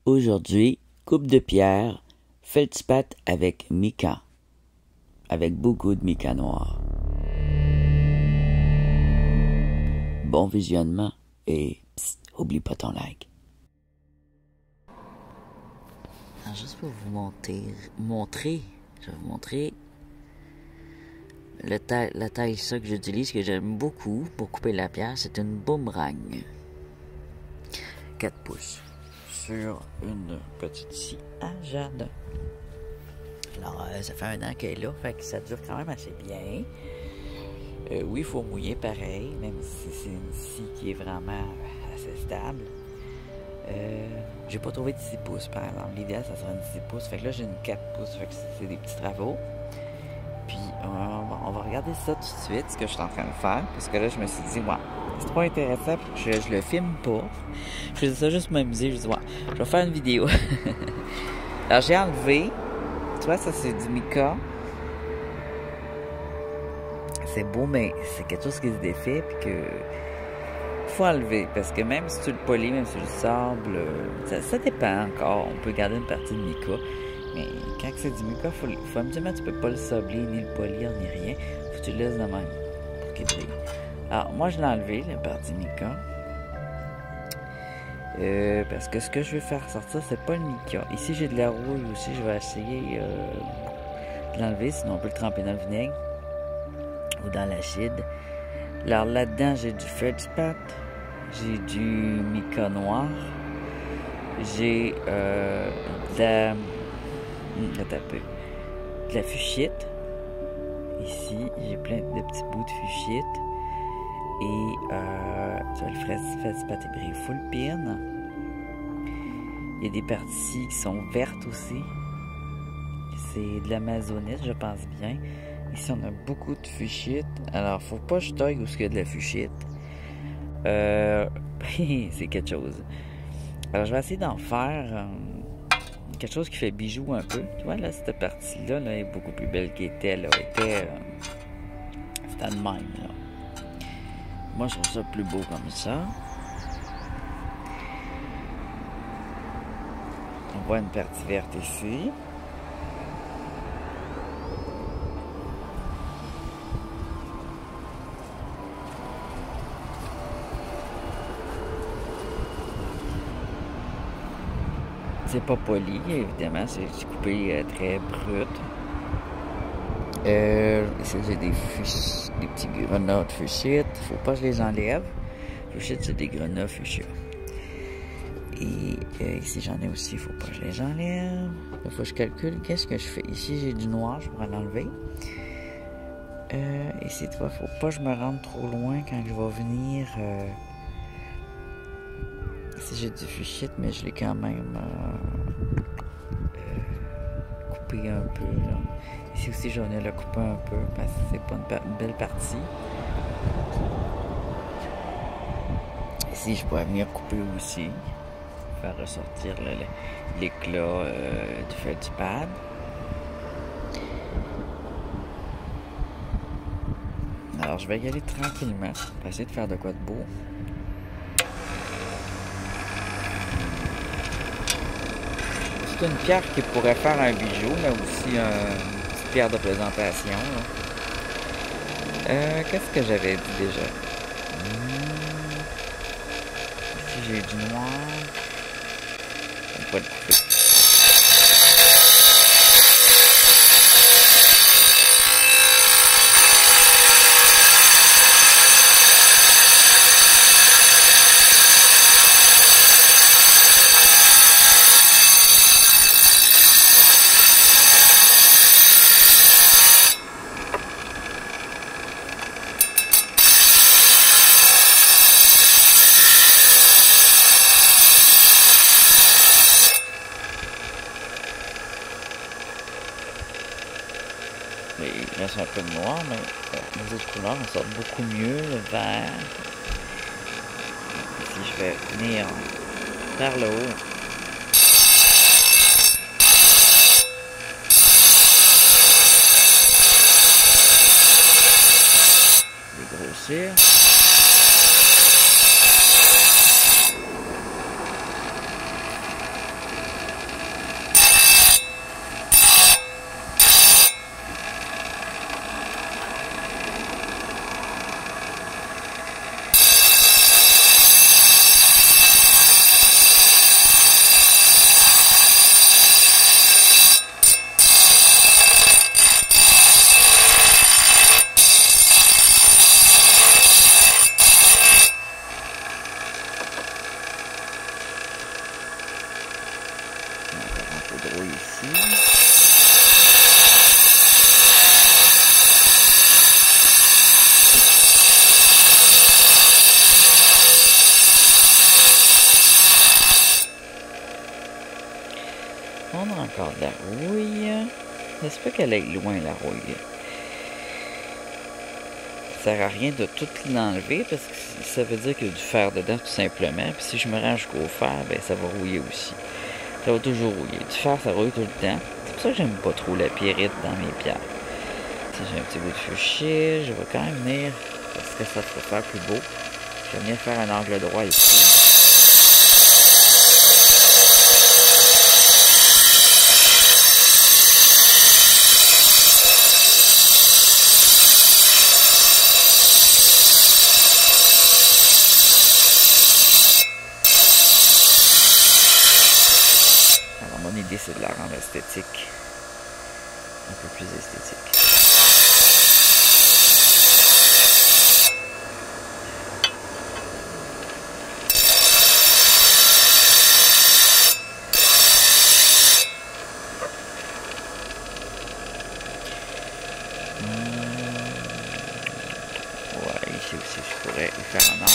Aujourd'hui, coupe de pierre, feldspath avec mica, avec beaucoup de mica noir. Bon visionnement et psst, oublie pas ton like. Alors, juste pour vous montrer, je vais vous montrer la taille ça que j'utilise, que j'aime beaucoup pour couper la pierre. C'est une boomerang 4 pouces sur une petite scie à jade. Alors ça fait 1 an qu'elle est là, fait que ça dure quand même assez bien. Oui, il faut mouiller pareil, même si c'est une scie qui est vraiment assez stable. J'ai pas trouvé de 6 pouces par exemple. L'idéal ça serait une 6 pouces, fait que là j'ai une 4 pouces, fait que c'est des petits travaux. Puis on va regarder ça tout de suite, ce que je suis en train de faire, parce que là je me suis dit, ouais, c'est trop intéressant, puis je le filme pas. Je faisais ça juste pour m'amuser, je dis, ouais, je vais faire une vidéo. Alors j'ai enlevé, tu vois, ça c'est du mica. C'est beau, mais c'est quelque chose qui se défait, puis que faut enlever, parce que même si tu le polis, même si tu le sables, ça dépend encore. On peut garder une partie de mica, mais quand c'est du mica, faut absolument, tu peux pas le sabler, ni le polir, ni rien. Faut que tu le laisses de même pour qu'il brille. Alors, moi, je l'ai enlevé, la partie mica. Parce que ce que je vais faire sortir, c'est pas le mica. Ici, j'ai de la rouille aussi, je vais essayer de l'enlever, sinon on peut le tremper dans le vinaigre ou dans l'acide. Alors là-dedans, j'ai du feldspath, j'ai du mica noir, j'ai de la fuchsite. Ici, j'ai plein de petits bouts de fuchsite. Et tu vois, le feldspath est brillé full pin. Il y a des parties qui sont vertes aussi. C'est de l'amazonite, je pense bien. Ici, on a beaucoup de fuchsite. Alors, faut pas que je taille où il y a de la fuchsite. C'est quelque chose. Alors, je vais essayer d'en faire quelque chose qui fait bijou un peu. Tu vois, là, cette partie-là là, est beaucoup plus belle qu'elle était. C'était de même. Là. Moi, je trouve ça plus beau comme ça. On voit une partie verte ici. C'est pas poli, évidemment, c'est coupé très brut. Ici, j'ai des petits grenats de fuchsite. Faut pas que je les enlève. Fuchsite, c'est des grenats fuchsia. Et ici, j'en ai aussi. Faut pas que je les enlève. Il faut que je calcule qu'est-ce que je fais. Ici, j'ai du noir, je pourrais l'enlever. Ici, tu vois, faut pas que je me rende trop loin quand je vais venir. Ici, j'ai du fuchsite, mais je l'ai quand même coupé un peu. Là. Ici aussi, j'en ai le coupé un peu parce que c'est pas une belle partie. Ici, je pourrais venir couper aussi. Faire ressortir l'éclat du feldspath. Alors, je vais y aller tranquillement pour essayer de faire de quoi de beau. C'est une pierre qui pourrait faire un bijou, mais aussi une petite pierre de présentation. Qu'est-ce que j'avais dit déjà? Ici, j'ai du noir. On va le couper. Il reste un peu de noir, mais les autres couleurs en sortent beaucoup mieux, le vert. Ici, je vais venir vers le haut. Dégrossir. chaudron ici. On a encore de la rouille. J'espère qu'elle est loin, la rouille. Ça sert à rien de tout l'enlever parce que ça veut dire qu'il y a du fer dedans tout simplement. Puis si je me rends jusqu'au fer, ben ça va rouiller aussi. Ça va toujours rouiller. Du fer, ça rouille tout le temps. C'est pour ça que j'aime pas trop la pyrite dans mes pierres. Si j'ai un petit bout de fuchsia, je vais quand même venir, parce que ça se faire plus beau. Je vais venir faire un angle droit ici. Mon idée, c'est de la rendre esthétique. Un peu plus esthétique. Ouais, ici aussi, je pourrais y faire un angle.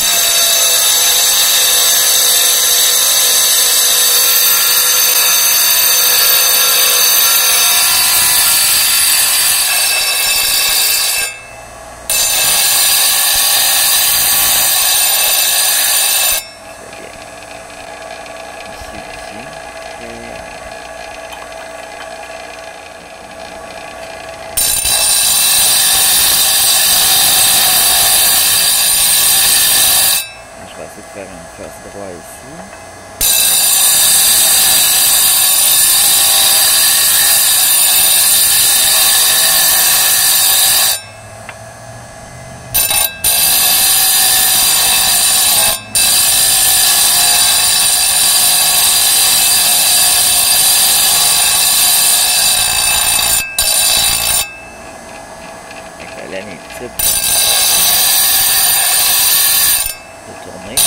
Faire une face droite ici. Avec la lame est petite. De tourner.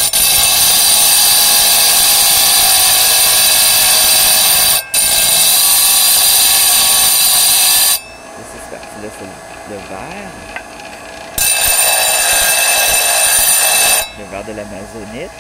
Là, c'est le verre. Le verre de l'Amazonite.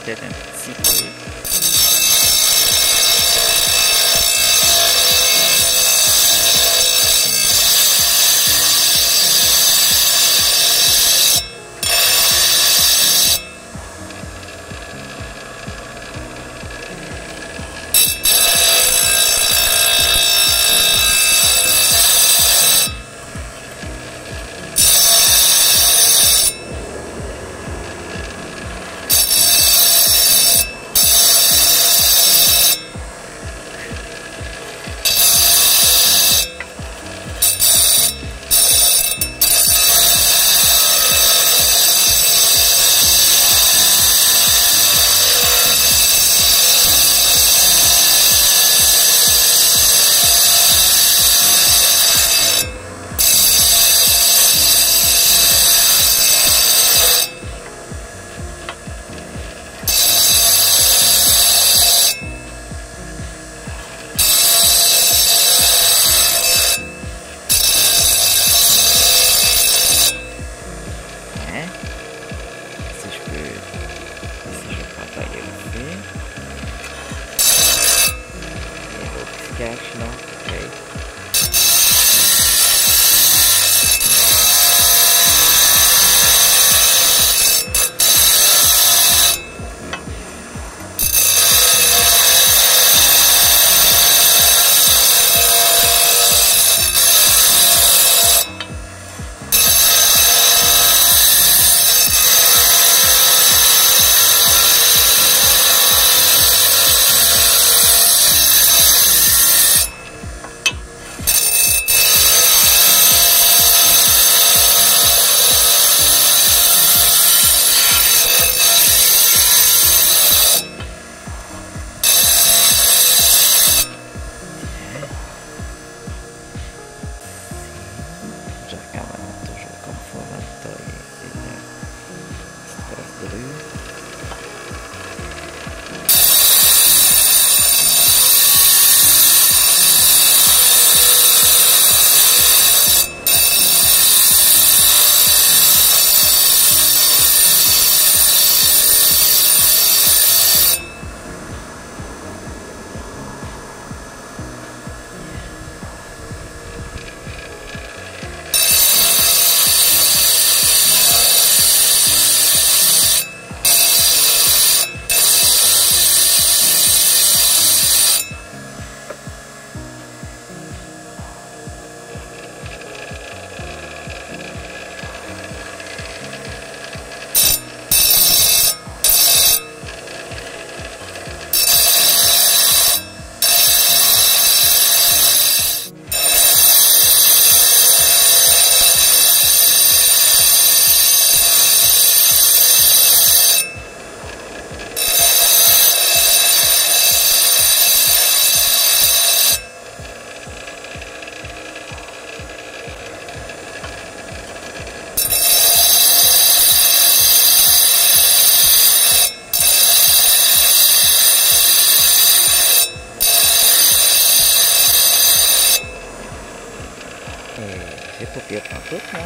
Peut-être un petit peu. cache là. Okay. C'est pas pire en tout, là.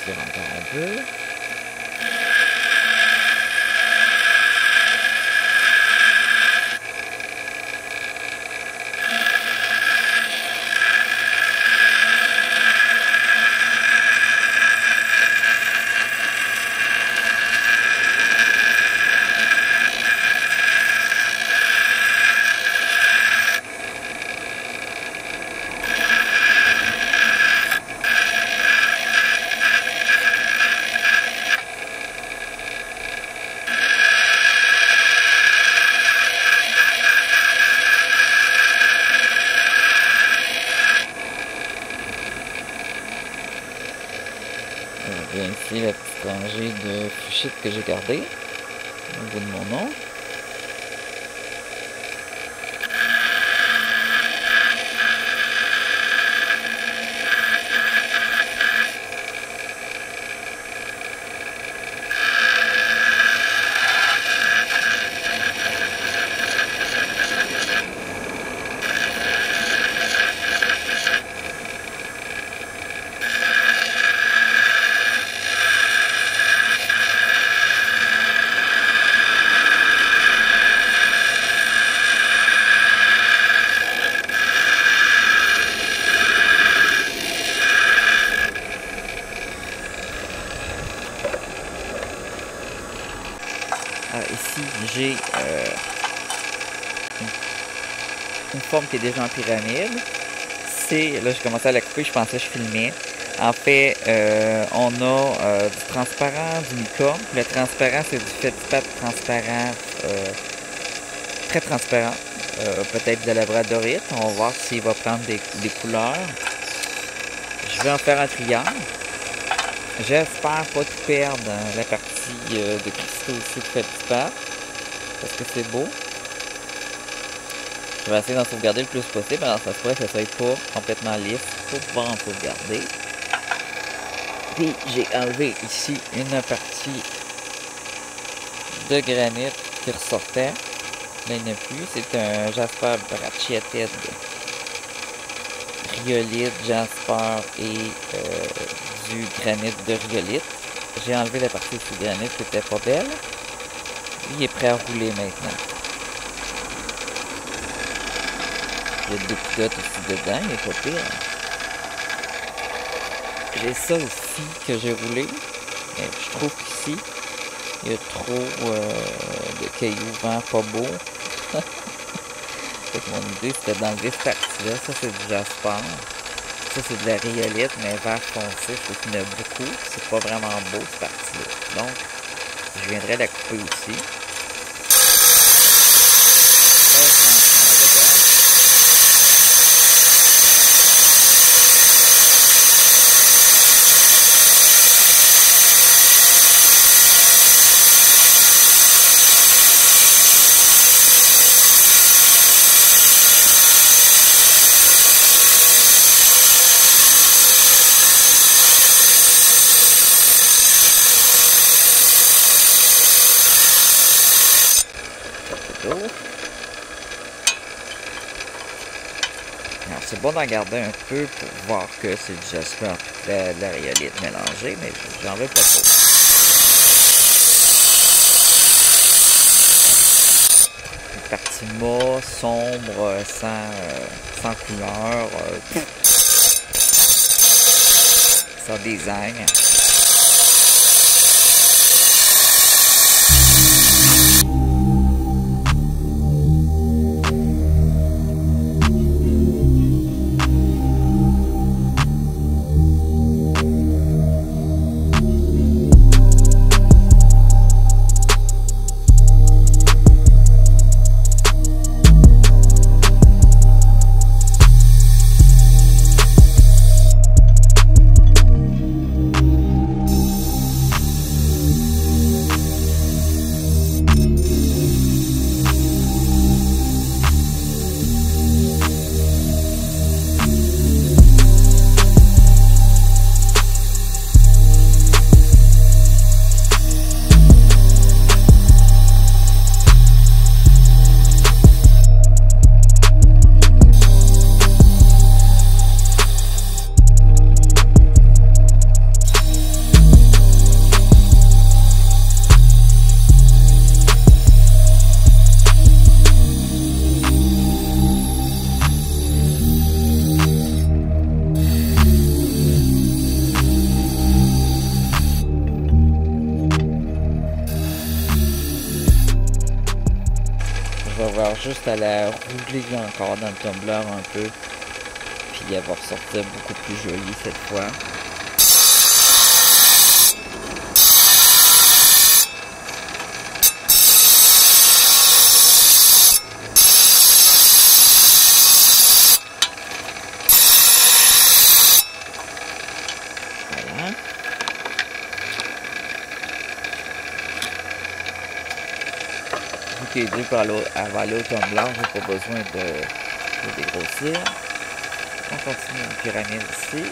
Encore un peu. Bien ici la petite rangée de fuchsites que j'ai gardées au bout de mon nom. Ici, j'ai une forme qui est déjà en pyramide. Là, j'ai commencé à la couper, je pensais que je filmais. En fait, on a du transparent, du mica. Le transparent, c'est du Feldspar transparent, très transparent. Peut-être de la labradorite. On va voir s'il va prendre des couleurs. Je vais en faire un triangle. J'espère pas tout perdre la partie de cristaux aussi de Feldspar, parce que c'est beau. Je vais essayer d'en sauvegarder le plus possible, alors ça se pourrait que ça soit pas complètement lisse pour pouvoir en sauvegarder. Puis j'ai enlevé ici une partie de granit qui ressortait. Là il n'y en a plus, c'est un Jasper Bracciated, rhyolite, jasper et du granit de rhyolite. J'ai enlevé la partie du granit qui était pas belle. Il est prêt à rouler maintenant. Il y a des pilotes aussi dedans, il est pas pire. J'ai ça aussi que j'ai roulé. Mais je trouve qu'ici, il y a trop de cailloux vent pas beau. Mon idée c'était d'enlever cette partie-là. Ça c'est du jasper. Ça c'est de la rhyolite, mais vert foncé, je trouve qu'il y en a beaucoup. C'est pas vraiment beau cette partie-là. Donc, je viendrai la couper aussi. Alors c'est bon d'en garder un peu pour voir que c'est du jasper de la rhyolite mélangée, mais j'en veux pas trop. Une partie mat, sombre, sans couleur, sans design. avoir juste à la rouler encore dans le tumbler un peu. Puis elle va ressortir beaucoup plus jolie cette fois. Voilà. Vu que les deux va aller au tumbler, j'ai pas besoin de dégrossir. On continue une pyramide ici.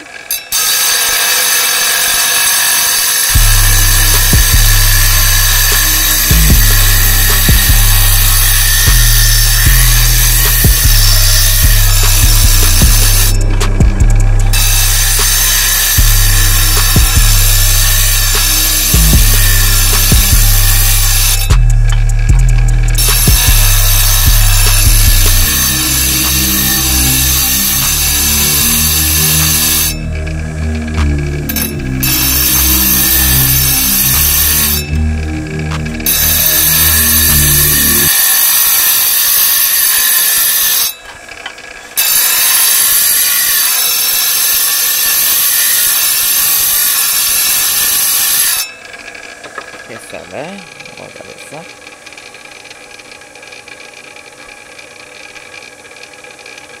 Qu'est-ce que ça va? On va regarder ça.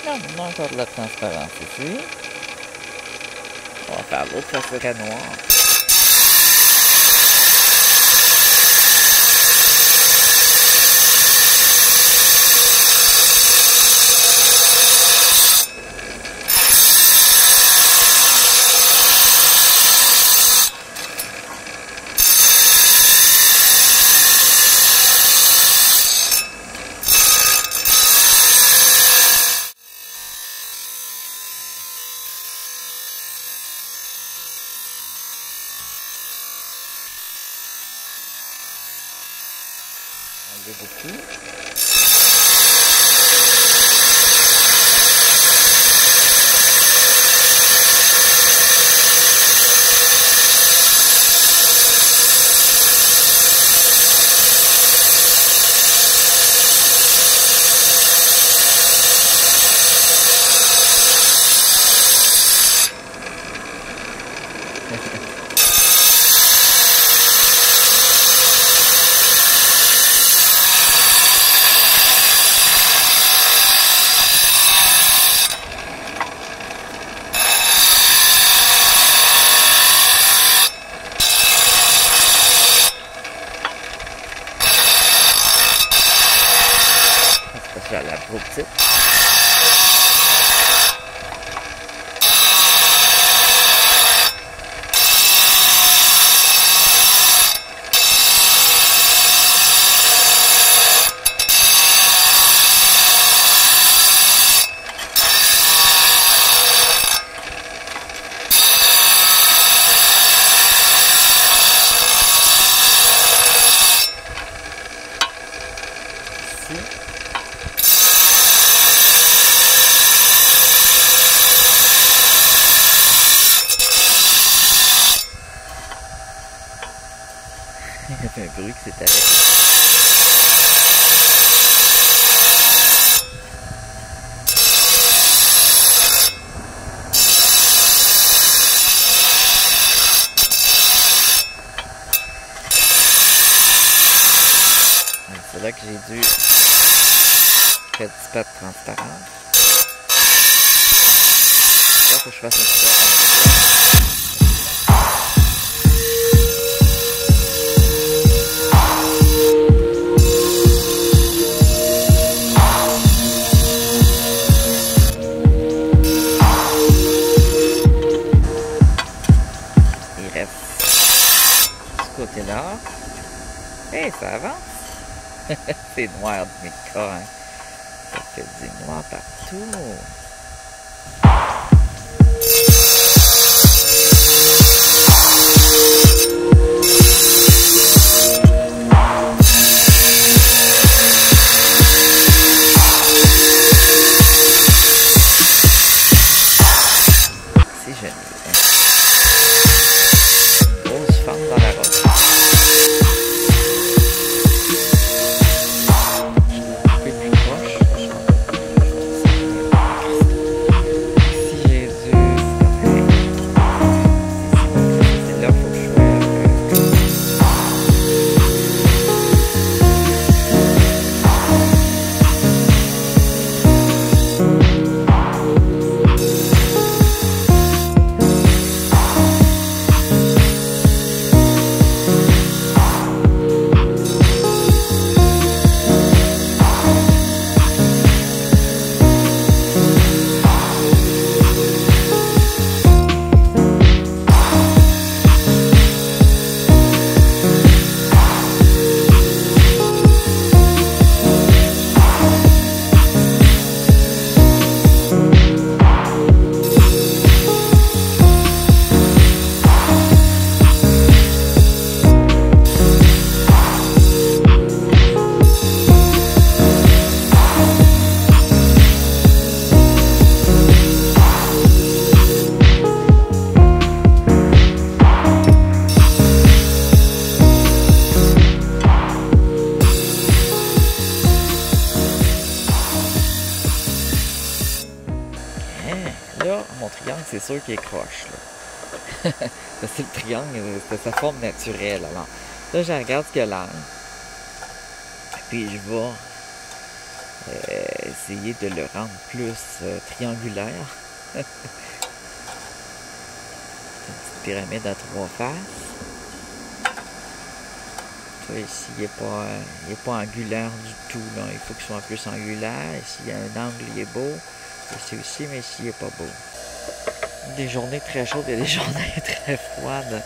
Non, on a encore de la transparence ici. On va faire l'autre face à noir. Enlever beaucoup. Parce que la trop petite. Ici. Il y avait un bruit qui s'est arrêté. C'est là que j'ai dû faire du pas de transparence. Là, faut que je fasse un petit peu. Il reste ce côté-là. Hey, ça avance. C'est noir de mes corps. Ça fait du noir partout. C'est joli. Grosse fente dans la roche. Je vais couper plus proche. c'est sûr qu'il est croche, là. C'est le triangle, c'est sa forme naturelle. Alors, là, je regarde ce qu'il a l'air. Puis je vais essayer de le rendre plus triangulaire. Une petite pyramide à 3 faces. Ça, ici, il n'est pas angulaire du tout, là. Il faut qu'il soit plus angulaire. Ici, il y a un angle, il est beau. Ici aussi, mais ici, il n'est pas beau. Des journées très chaudes et des journées très froides.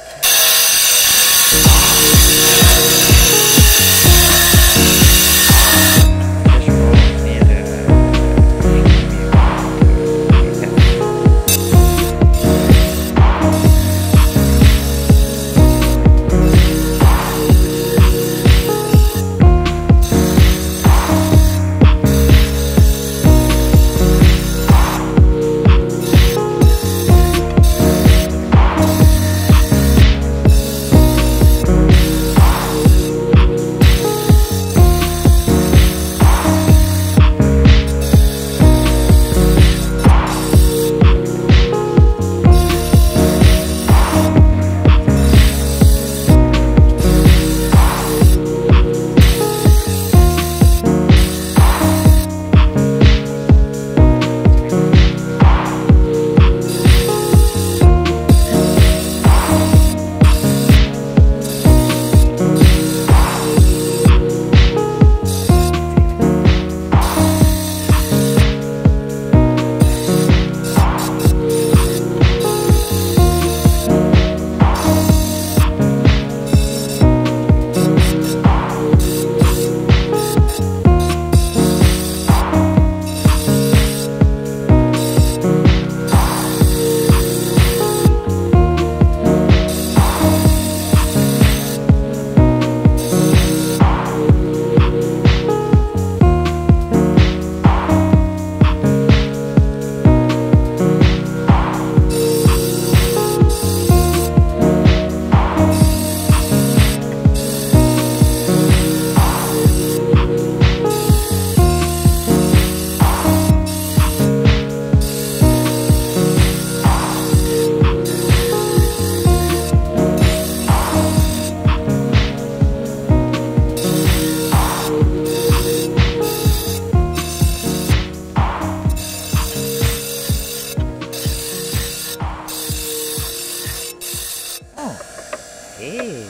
Hey!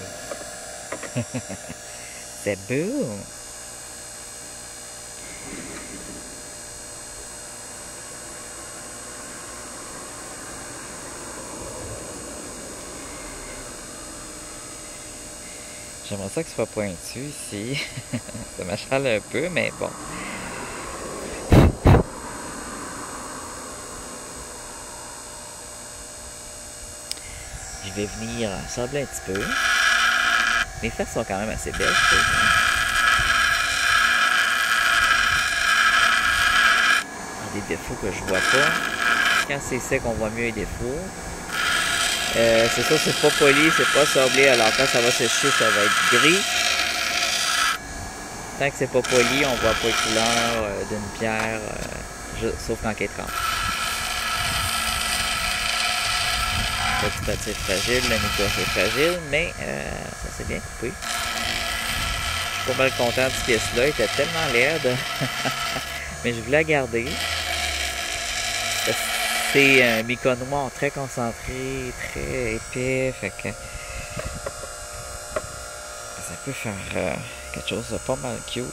C'est beau! J'aimerais ça que ce soit pointu ici. Ça m'achale un peu, mais bon. Je vais venir ensembler un petit peu. Mes fesses sont quand même assez belles, je trouve. Il y a des défauts que je vois pas. Quand c'est sec, on voit mieux les défauts. C'est ça, c'est pas poli, c'est pas sablé. Alors quand ça va sécher, ça va être gris. Tant que c'est pas poli, on voit pas les couleurs d'une pierre, sauf quand elle est trempée. Petit assez fragile, le micro c'est fragile, mais ça s'est bien coupé. Je suis pas mal content de cette pièce-là, elle était tellement laide. Mais je voulais la garder. C'est un mica noir très concentré, très épais, fait que ça peut faire quelque chose de pas mal cute.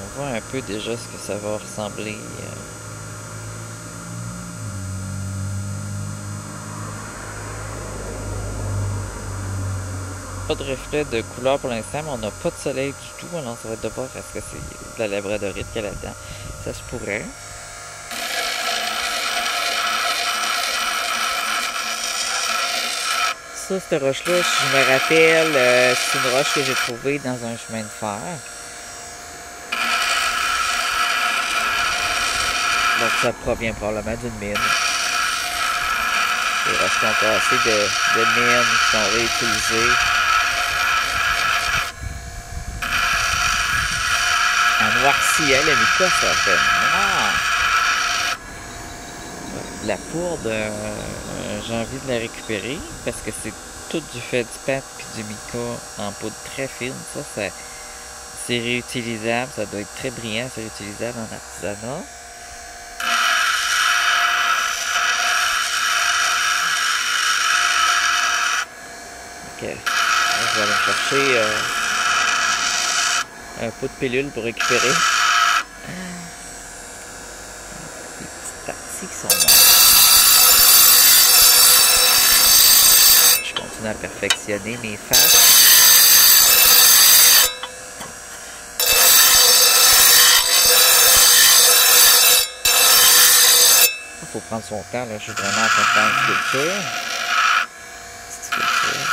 On voit un peu déjà ce que ça va ressembler. Pas de reflet de couleur pour l'instant, mais on n'a pas de soleil du tout, alors ça va être de voir est-ce que c'est de la labradorite qu'il y a là-dedans. Ça se pourrait. Ça, cette roche-là, si je me rappelle, c'est une roche que j'ai trouvée dans un chemin de fer. Donc ça provient probablement d'une mine. Il reste encore assez de mines qui sont réutilisées. En noirci, hein, le mica, ça fait noir. La poudre, j'ai envie de la récupérer parce que c'est tout du feldspar puis du mica en poudre très fine. Ça c'est réutilisable. Ça doit être très brillant, c'est réutilisable en artisanat. Ok. Là, je vais aller me chercher un pot de pilule pour récupérer. Des petites parties qui sont noires. Je continue à perfectionner mes faces. Il faut prendre son temps, là. Je suis vraiment en train de faire une sculpture. Petite sculpture.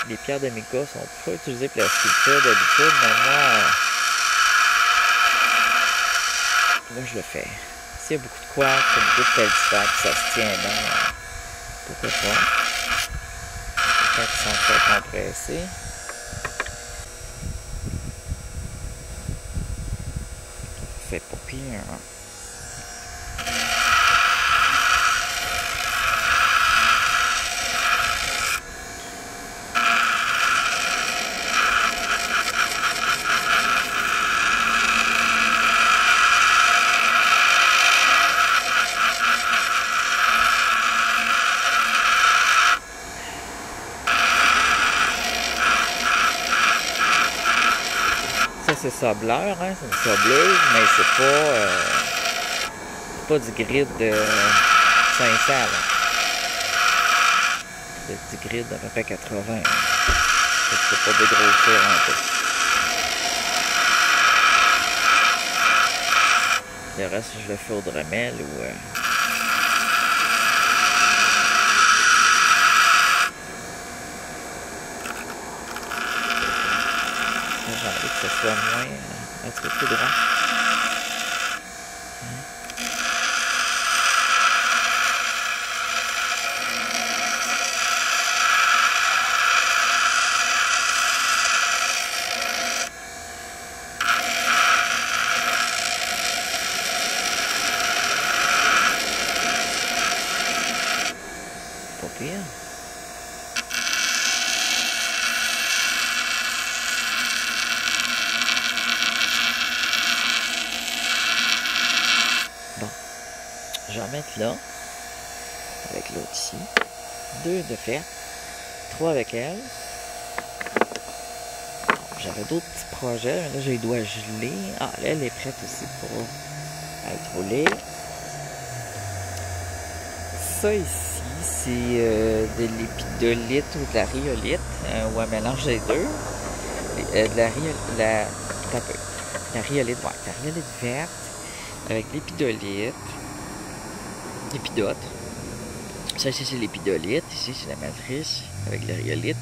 Les pierres de mica sont pas utilisées pour la sculpture d'habitude, mais moi je le fais. S'il y a beaucoup de quartz, beaucoup de feldspar, ça se tient bien, pourquoi pas. Les quartz sont très compressés. C'est pas pire, hein? Ça c'est sableur, hein? C'est une sableuse, mais c'est pas du grid de 500, là. C'est du grid d'à peu près 80. C'est pas dégrossir un peu. Le reste, je le fais au Dremel ou... J'ai envie que ce soit moins... un petit peu plus grand. Pas pire. Bon, je vais en mettre là, avec l'autre ici. 2 de fait, 3 avec elle. J'avais d'autres petits projets, là je les dois geler. Ah, là elle est prête aussi pour être roulée. Ça ici, c'est de l'épidolite ou de la rhyolite, ou un mélange des deux. De la rhyolite, ouais, la rhyolite verte avec l'épidolite, l'épidote. Ça ici c'est l'épidolite, ici c'est la matrice avec la rhyolite.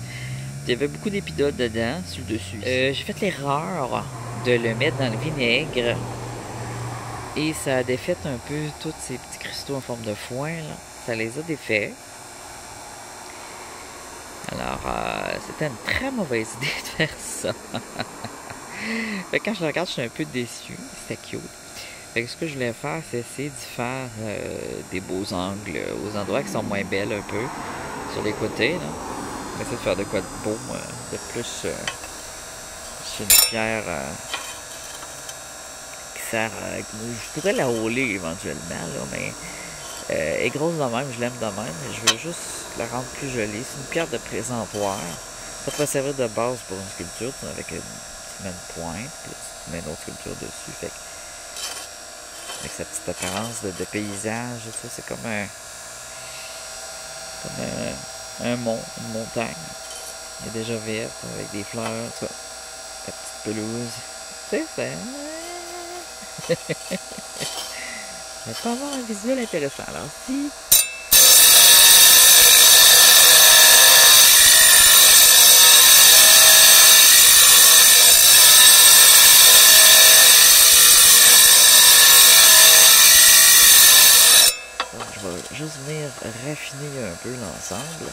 Il y avait beaucoup d'épidotes dedans, sur le dessus. J'ai fait l'erreur de le mettre dans le vinaigre et ça a défait un peu tous ces petits cristaux en forme de foin, là. Ça les a défaits. Alors, c'était une très mauvaise idée de faire ça. Fait que quand je le regarde, je suis un peu déçu. C'était cute. Fait que ce que je voulais faire, c'est essayer d'y faire des beaux angles aux endroits qui sont moins belles un peu. Sur les côtés, là. Essayer de faire de quoi de beau, de plus. C'est une pierre qui sert à... Je pourrais la rouler éventuellement, là, mais... elle est grosse de même, je l'aime de même, mais je veux juste la rendre plus jolie. C'est une pierre de présentoir. Ça pourrait servir de base pour une sculpture, avec une pointe, puis tu mets une autre sculpture dessus. Fait que, avec sa petite apparence de paysage, ça, c'est comme un mont, une montagne. Elle est déjà verte, avec des fleurs, ça. La petite pelouse. Tu sais, c'est... Ça peut avoir un visuel intéressant. Alors, si juste venir raffiner un peu l'ensemble.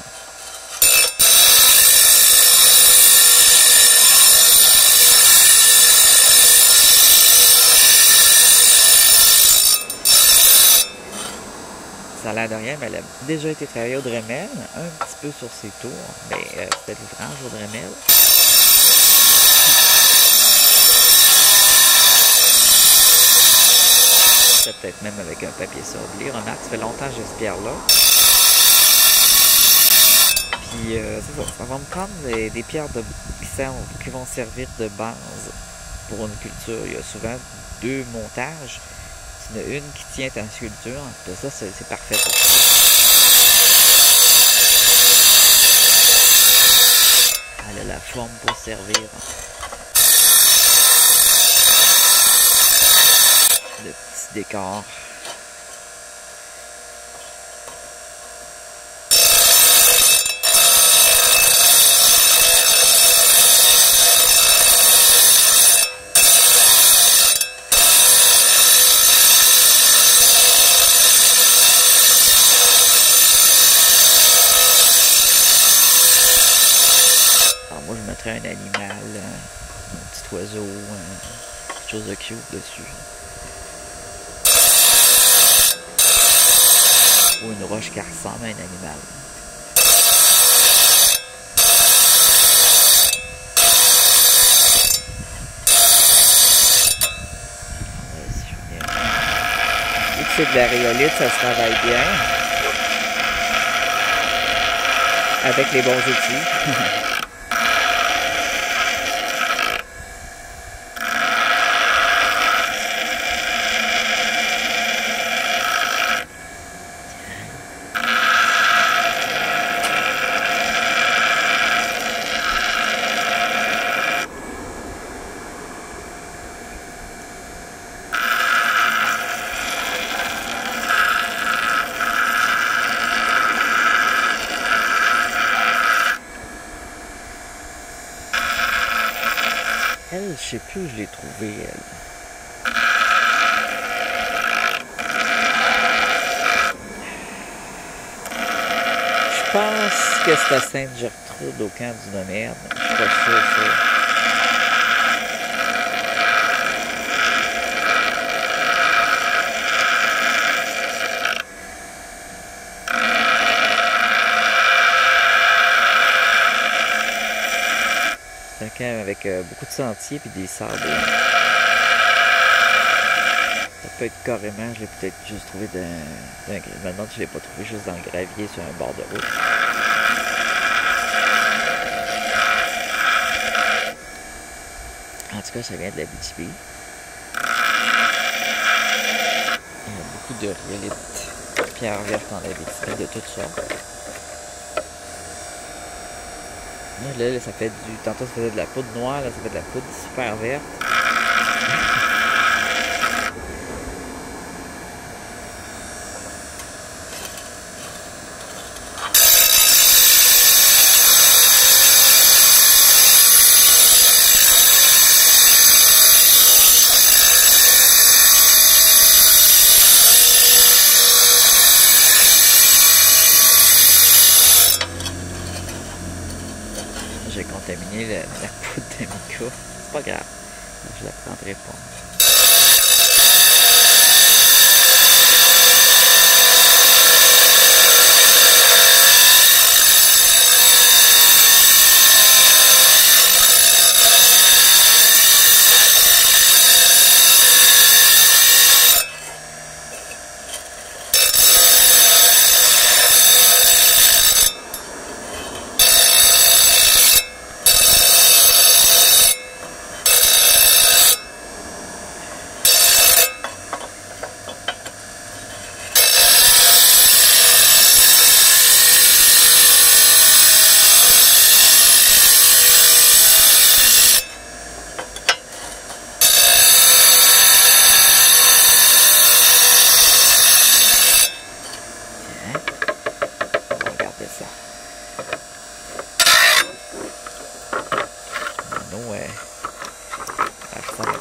Ça a l'air de rien, mais elle a déjà été travaillée au Dremel, un petit peu sur ses tours, mais c'était l'ouvrage au Dremel. Peut-être même avec un papier sablé. Remarque, ça fait longtemps que j'espère là. Puis c'est ça, ça va me prendre des pierres qui vont servir de base pour une culture. Il y a souvent deux montages. Il y en a une qui tient ta sculpture. Ça, c'est parfait pour ça. Elle a la forme pour servir de petits décors. Moi, je mettrais un animal, un petit oiseau, quelque chose de cute dessus. Ou une roche qui ressemble à un animal. Vu que c'est de la rhyolite, ça se travaille bien. Avec les bons outils. Elle, je sais plus où je l'ai trouvée, elle. Je pense que c'est à Sainte-Gertrude, au camp du Nomade. Je suis pas sûr, ça. C'est un camp avec beaucoup de sentiers et des sables. Ça peut être carrément, je l'ai peut-être juste trouvé dans un gravier. Je me demande si je l'ai pas trouvé juste dans le gravier sur un bord de route. En tout cas, ça vient de l'Abitibi. Il y a beaucoup de rhyolite, pierres vertes en Abitibi de toutes sortes. Là, ça fait du... Tantôt, ça faisait de la poudre noire, là, ça fait de la poudre super verte. J'ai contaminé la poudre de mica. C'est pas grave. Je la prendrai pas.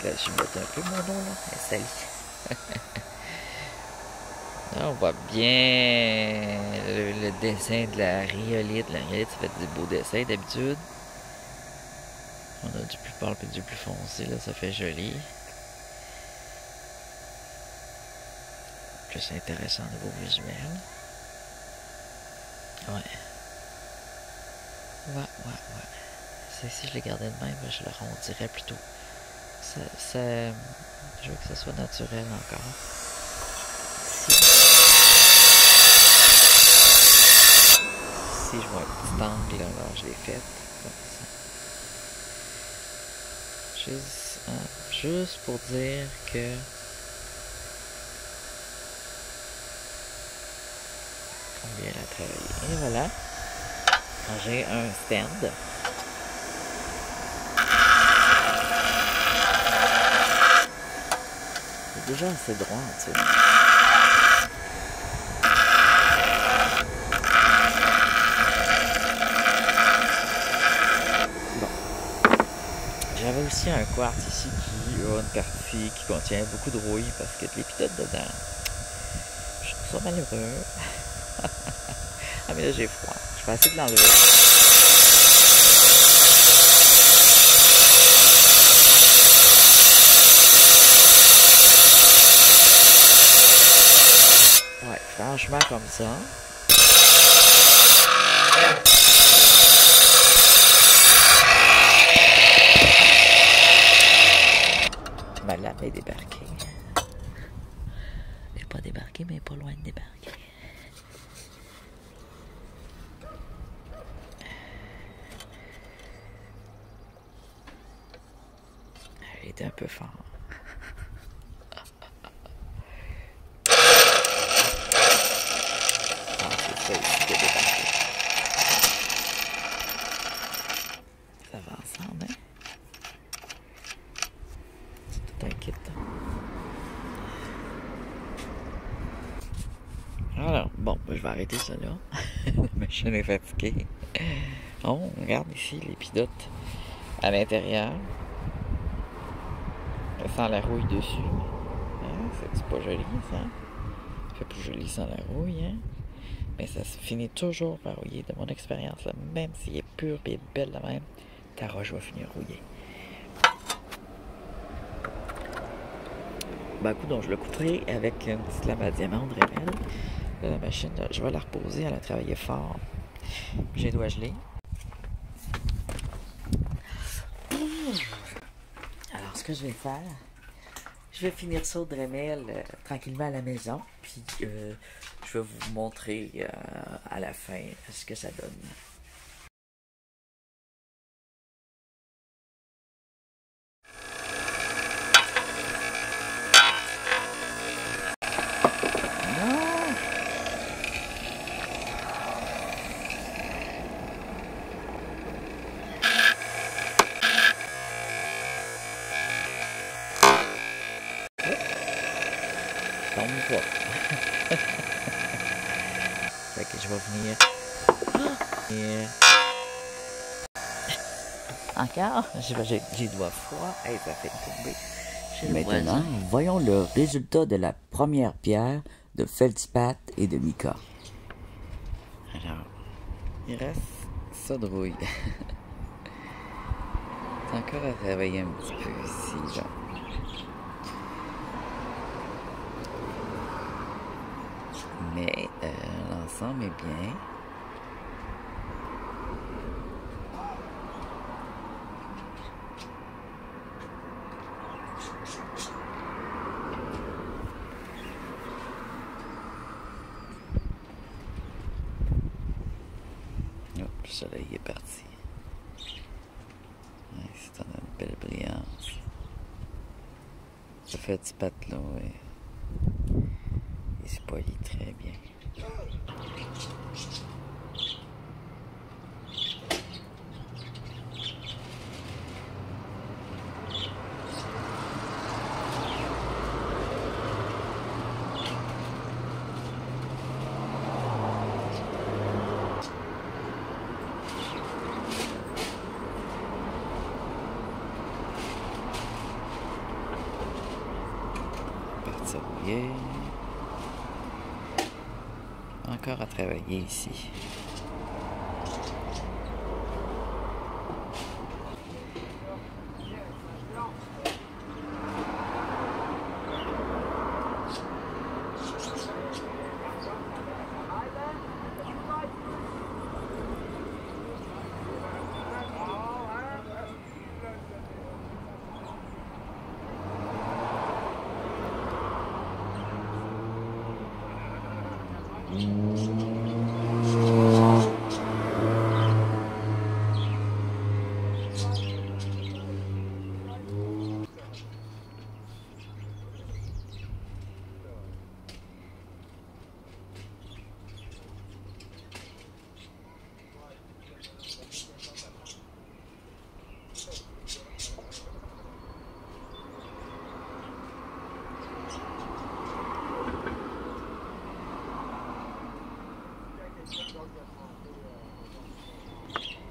Je vais mettre un peu mon nom là. Salut. Là, on voit bien le dessin de la rhyolite. La rhyolite, ça fait des beaux dessins d'habitude. On a du plus pâle et du plus foncé, là, ça fait joli. Plus intéressant au niveau visuel. Ouais. Si je les gardais de même, je le rondirais plutôt. Je veux que ça soit naturel encore. Si je vois un petit angle, là, je l'ai fait. Comme ça. Juste pour dire que combien elle a travaillé. Et voilà. J'ai un stand. C'est déjà assez droit, tu sais. Bon. J'avais aussi un quartz ici qui a une partie qui contient beaucoup de rouille parce qu'il y a de l'épidote dedans. Je trouve ça malheureux. Ah mais là j'ai froid. Je vais essayer de l'enlever. Ouais, franchement comme ça. Ma lame est débarquée. Elle n'est pas débarquée, mais elle n'est pas loin de débarquer. Elle était un peu fort. C'est ça ici qui est débarqué. Ça va ensemble, hein? C'est tout inquiétant. Alors, bon, ben, je vais arrêter ça là. La machine est fatiguée. Oh, regarde ici l'épidote à l'intérieur. Ça sent la rouille dessus. Hein? C'est pas joli, ça. Ça fait plus joli sans la rouille, hein? Mais ça se finit toujours par rouiller. De mon expérience, là, même s'il est pur et belle de même, ta roche va finir rouillée. Ben, coup, donc je le couperai avec une petite lame à diamant de Dremel. La machine, là, je vais la reposer. Elle a travaillé fort. J'ai les doigts gelés. Alors, ce que je vais faire, je vais finir ça au Dremel tranquillement à la maison. Puis, je vais vous montrer à la fin ce que ça donne. Tombe pas. Fait que je vais venir. Encore? J'ai les doigts froids. Hey, ça fait tomber. Maintenant, voyons le résultat de la première pierre de Feldspath et de mica. Alors, il reste ça de rouille. C'est encore à travailler un petit peu ici, là. Mais l'ensemble est bien. Hop, le soleil est parti. Ouais, c'est une belle brillance. Ce Feldspath là, ouais. Il se polie très bien. Partir rouiller. encore à travailler ici.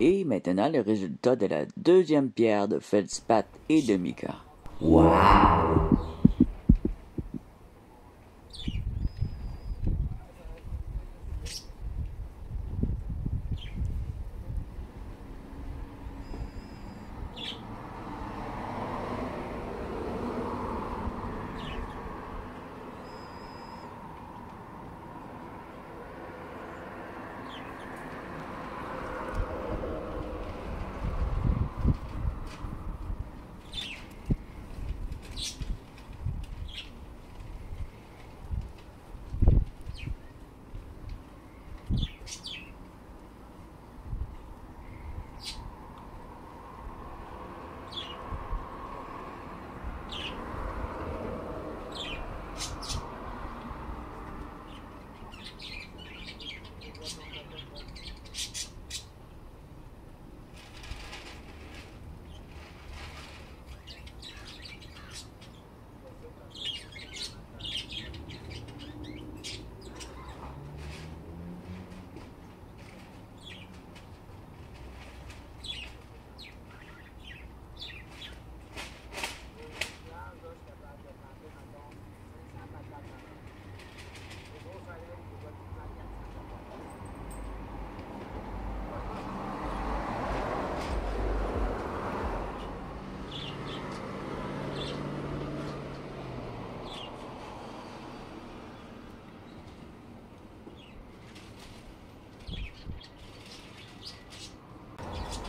Et maintenant, le résultat de la deuxième pierre de Feldspath et de mica. Wow!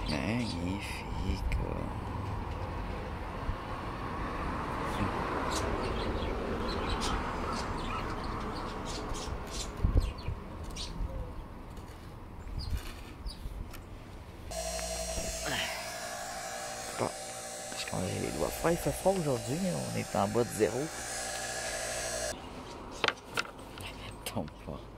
Magnifique. Bon, parce qu'on doit faire, il fait froid aujourd'hui, on est en bas de zéro. Tombe pas.